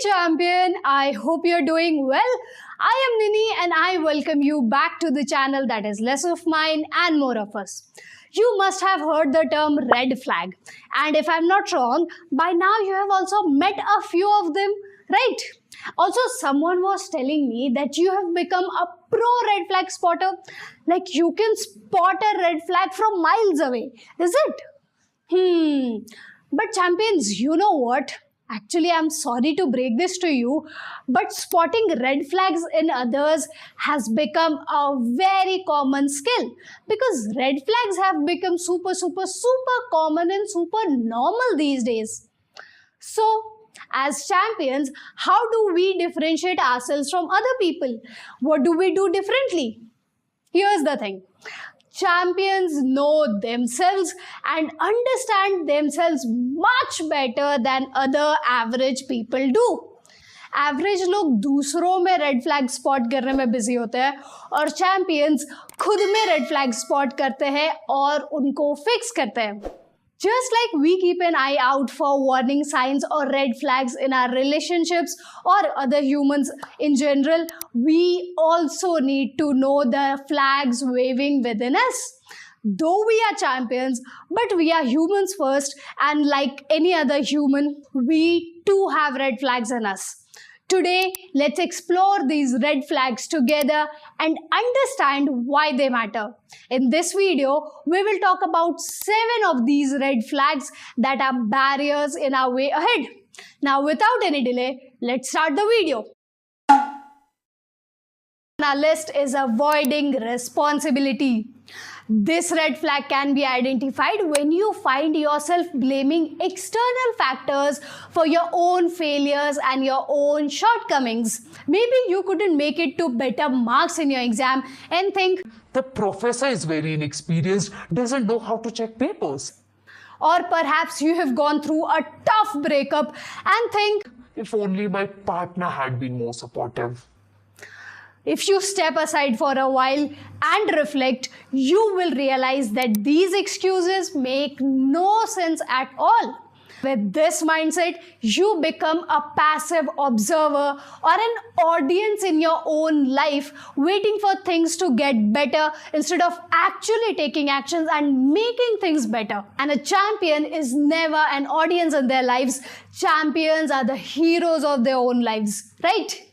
champion, I hope you're doing well. I am Nini and I welcome you back to the channel that is less of mine and more of us. You must have heard the term red flag, and if I'm not wrong, by now you have also met a few of them, right? Also, someone was telling me that you have become a pro red flag spotter. Like you can spot a red flag from miles away, is it? But champions, you know what? Actually, I'm sorry to break this to you, but spotting red flags in others has become a very common skill because red flags have become super common and super normal these days. So, as champions, how do we differentiate ourselves from other people? What do we do differently? Here's the thing. Champions know themselves and understand themselves much better than other average people do. Average लोग दूसरों में red flag spot करने में busy होते हैं और champions खुद में रेड फ्लैग स्पॉट करते हैं और उनको फिक्स करते हैं. Just like we keep an eye out for warning signs or red flags in our relationships or other humans in general, we also need to know the flags waving within us. Though we are champions, but we are humans first, and like any other human, we too have red flags in us. Today, let's explore these red flags together and understand why they matter. In this video, we will talk about 7 of these red flags that are barriers in our way ahead. Now, without any delay, let's start the video. On our list is avoiding responsibility. This red flag can be identified when you find yourself blaming external factors for your own failures and your own shortcomings. Maybe you couldn't make it to better marks in your exam and think, the professor is very inexperienced, doesn't know how to check papers. Or perhaps you have gone through a tough breakup and think, if only my partner had been more supportive. If you step aside for a while and reflect, you will realize that these excuses make no sense at all. With this mindset, you become a passive observer or an audience in your own life, waiting for things to get better instead of actually taking actions and making things better. And a champion is never an audience in their lives. Champions are the heroes of their own lives, right?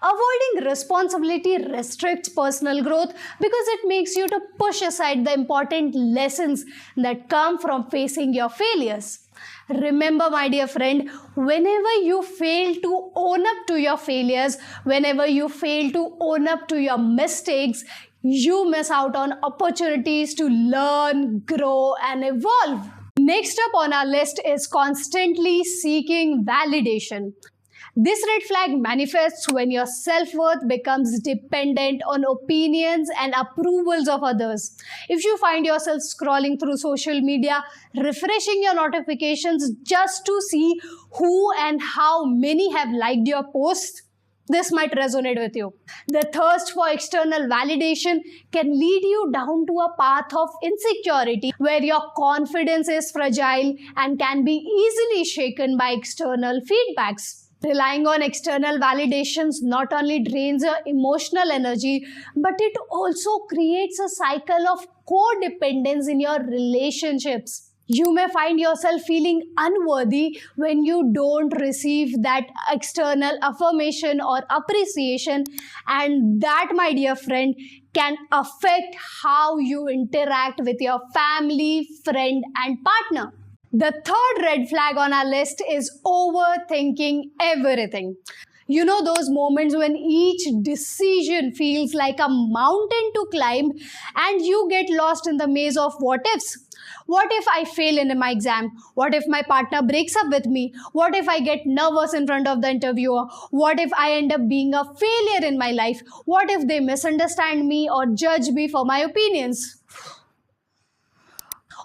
Avoiding responsibility restricts personal growth because it makes you to push aside the important lessons that come from facing your failures. Remember, my dear friend, whenever you fail to own up to your failures, whenever you fail to own up to your mistakes, you miss out on opportunities to learn, grow, and evolve. Next up on our list is constantly seeking validation. This red flag manifests when your self-worth becomes dependent on opinions and approvals of others. If you find yourself scrolling through social media, refreshing your notifications just to see who and how many have liked your post, this might resonate with you. The thirst for external validation can lead you down to a path of insecurity where your confidence is fragile and can be easily shaken by external feedbacks. Relying on external validations not only drains your emotional energy, but it also creates a cycle of codependence in your relationships. You may find yourself feeling unworthy when you don't receive that external affirmation or appreciation, and that, my dear friend, can affect how you interact with your family, friend, and partner. The third red flag on our list is overthinking everything. You know those moments when each decision feels like a mountain to climb and you get lost in the maze of what ifs. What if I fail in my exam? What if my partner breaks up with me? What if I get nervous in front of the interviewer? What if I end up being a failure in my life? What if they misunderstand me or judge me for my opinions?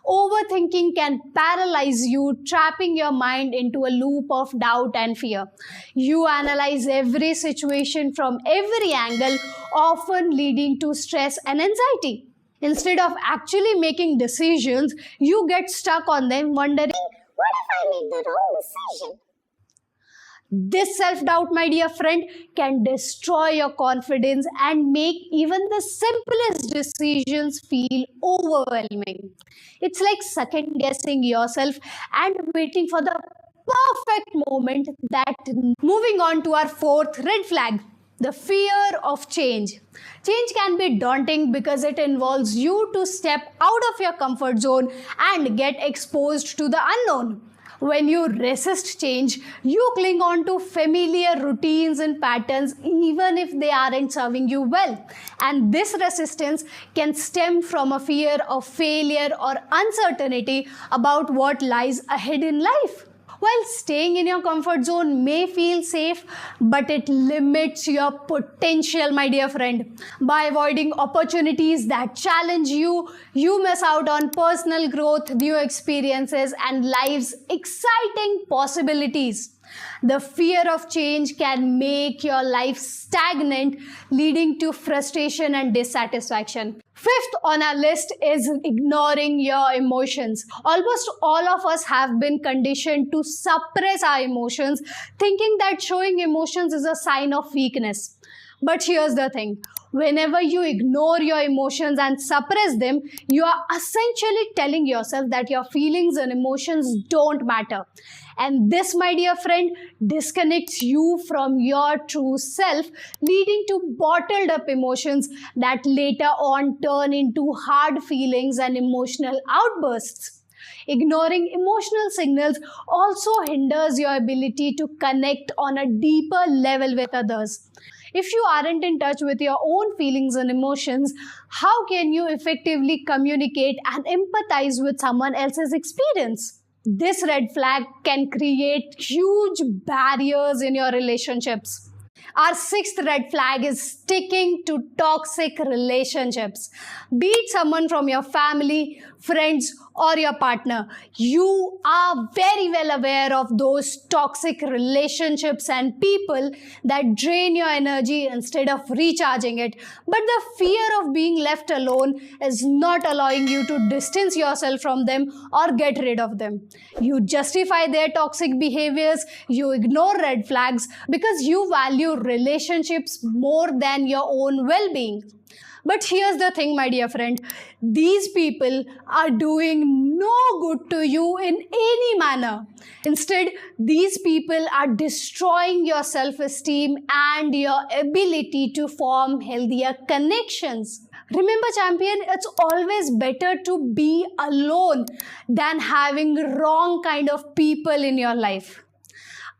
Overthinking can paralyze you, trapping your mind into a loop of doubt and fear. You analyze every situation from every angle, often leading to stress and anxiety. Instead of actually making decisions, you get stuck on them wondering, what if I make the wrong decision? This self-doubt, my dear friend, can destroy your confidence and make even the simplest decisions feel overwhelming. It's like second guessing yourself and waiting for the perfect moment. That moving on to our fourth red flag, the fear of change. Change can be daunting because it involves you to step out of your comfort zone and get exposed to the unknown. When you resist change, you cling on to familiar routines and patterns even if they aren't serving you well. And this resistance can stem from a fear of failure or uncertainty about what lies ahead in life. While staying in your comfort zone may feel safe, but it limits your potential, my dear friend. By avoiding opportunities that challenge you, you miss out on personal growth, new experiences, and life's exciting possibilities. The fear of change can make your life stagnant, leading to frustration and dissatisfaction. Fifth on our list is ignoring your emotions. Almost all of us have been conditioned to suppress our emotions, thinking that showing emotions is a sign of weakness. But here's the thing. Whenever you ignore your emotions and suppress them, you are essentially telling yourself that your feelings and emotions don't matter. And this, my dear friend, disconnects you from your true self, leading to bottled up emotions that later on turn into hard feelings and emotional outbursts. Ignoring emotional signals also hinders your ability to connect on a deeper level with others. If you aren't in touch with your own feelings and emotions, how can you effectively communicate and empathize with someone else's experience? This red flag can create huge barriers in your relationships. Our sixth red flag is sticking to toxic relationships. Be it someone from your family, friends, or your partner. You are very well aware of those toxic relationships and people that drain your energy instead of recharging it. But the fear of being left alone is not allowing you to distance yourself from them or get rid of them. You justify their toxic behaviors, you ignore red flags because you value relationships more than your own well-being. But here's the thing, my dear friend, these people are doing no good to you in any manner. Instead, these people are destroying your self-esteem and your ability to form healthier connections. Remember, champion, it's always better to be alone than having wrong kind of people in your life.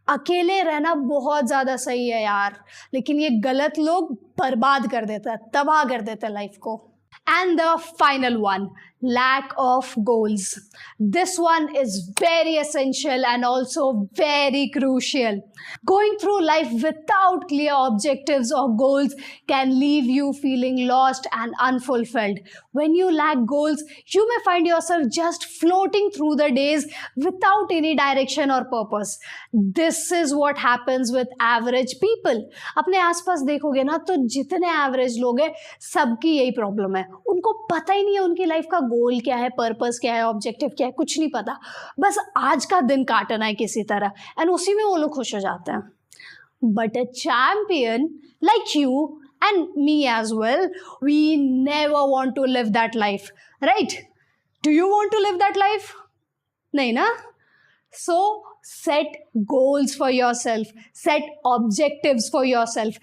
अकेले रहना बहुत ज़्यादा सही है यार, लेकिन ये गलत लोग बर्बाद कर देता है, तबाह कर देता है लाइफ को. And the final one, lack of goals. This one is very essential and also very crucial. Going through life without clear objectives or goals can leave you feeling lost and unfulfilled. When you lack goals, you may find yourself just floating through the days without any direction or purpose. This is what happens with average people. अपने आसपास देखोगे ना तो जितने average लोग हैं सबकी यही प्रॉब्लम है. उनको पता ही नहीं है उनकी लाइफ का गोल क्या है, पर्पस क्या है, ऑब्जेक्टिव क्या है, कुछ नहीं पता. बस आज का दिन काटना है किसी तरह एंड उसी में वो लोग खुश हो जाते हैं. But a champion like you and me as well, we never want to live that life, right? Do you want to live that life? Nahin na? So set goals for yourself, set objectives for yourself.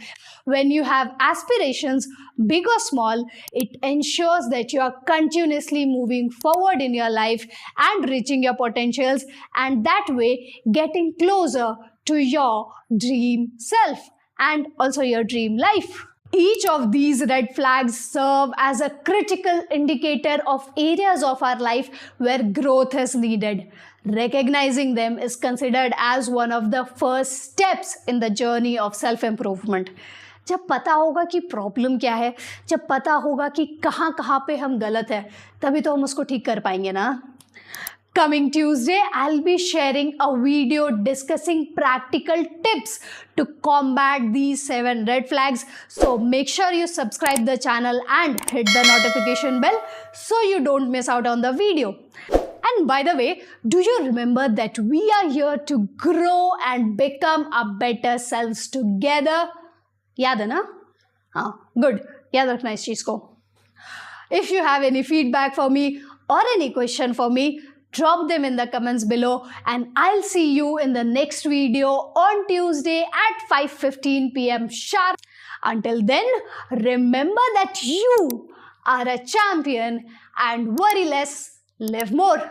When you have aspirations, big or small, it ensures that you are continuously moving forward in your life and reaching your potentials, and that way getting closer to your dream self and also your dream life. Each of these red flags serve as a critical indicator of areas of our life where growth is needed. Recognizing them is considered as one of the first steps in the journey of self-improvement. जब पता होगा कि problem क्या है, जब पता होगा कि कहाँ पे हम गलत है, तभी तो हम उसको ठीक कर पाएंगे ना. Coming Tuesday, I'll be sharing a video discussing practical tips to combat these 7 red flags. So make sure you subscribe the channel and hit the notification bell so you don't miss out on the video. And by the way, do you remember that we are here to grow and become our better selves together? याद है ना? हाँ, good. याद रखना इस चीज को. If you have any feedback for me or any question for me, drop them in the comments below, and I'll see you in the next video on Tuesday at 5:15 p.m. sharp. Until then, remember that you are a champion and worry less, live more.